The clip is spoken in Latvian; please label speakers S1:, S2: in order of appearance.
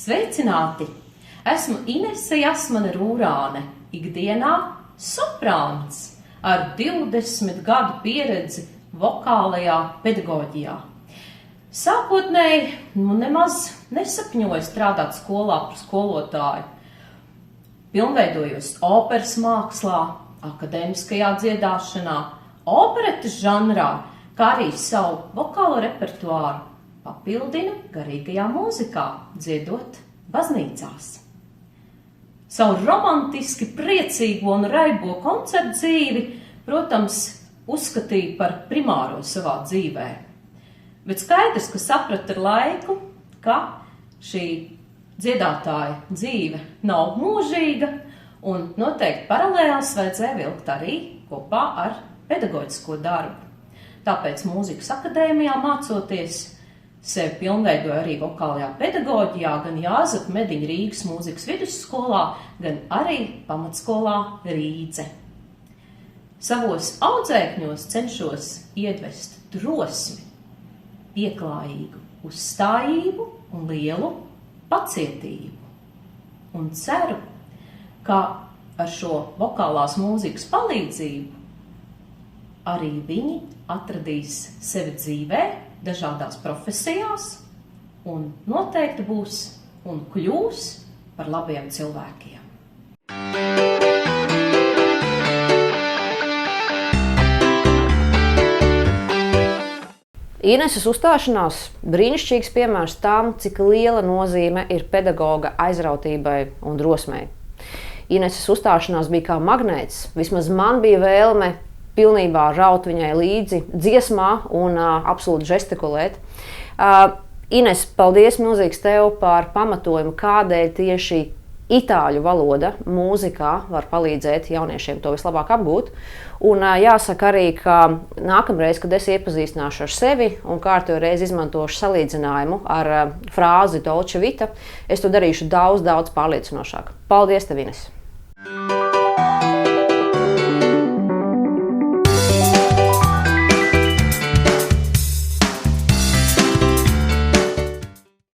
S1: Sveicināti! Esmu Inese Jasmane Rūrāne, ikdienā soprāns ar 20 gadu pieredzi vokālajā pedagoģijā. Sākotnēji nemaz nesapņoju strādāt skolā par skolotāju. Pilnveidojos operas mākslā, akadēmiskajā dziedāšanā, operetes žanrā, kā arī savu vokālo repertuāru papildinu garīgajā mūzikā, dziedot baznīcās. Savu romantiski priecīgo un raibo koncertu dzīvi, protams, uzskatīju par primāro savā dzīvē. Bet skaidrs, ka sapratu ar laiku, ka šī dziedātāja dzīve nav mūžīga un noteikti paralēlis vajadzēja vilkt arī kopā ar pedagoģisko darbu. Tāpēc mūzikas akadēmijā mācoties, sevi pilnveidoju arī vokālajā pedagoģijā, gan Jāzepa Mediņa Rīgas mūzikas vidusskolā, gan arī pamatskolā Rīdze. Savos audzēkņos cenšos iedvest drosmi, pieklājīgu uzstājību un lielu pacietību. Un ceru, ka ar šo vokālās mūzikas palīdzību arī viņi atradīs sevi dzīvē, dažādās profesijās un noteikti būs un kļūs par labiem cilvēkiem.
S2: Ineses uzstāšanās brīnišķīgs piemērs tam, cik liela nozīme ir pedagoga aizrautībai un drosmei. Ineses uzstāšanās bija kā magnēts, vismaz man bija vēlme pilnībā raut viņai līdzi dziesmā un absolūti žestikulēt. Ines, paldies milzīgs tev par pamatojumu, kādēļ tieši itāļu valoda mūzikā var palīdzēt jauniešiem to vislabāk apgūt. Un jāsaka arī, ka nākamreiz, kad es iepazīstināšu ar sevi un kārtējo reizi izmantošu salīdzinājumu ar frāzi Dolce Vita, es to darīšu daudz pārliecinošāk. Paldies tev, Ines!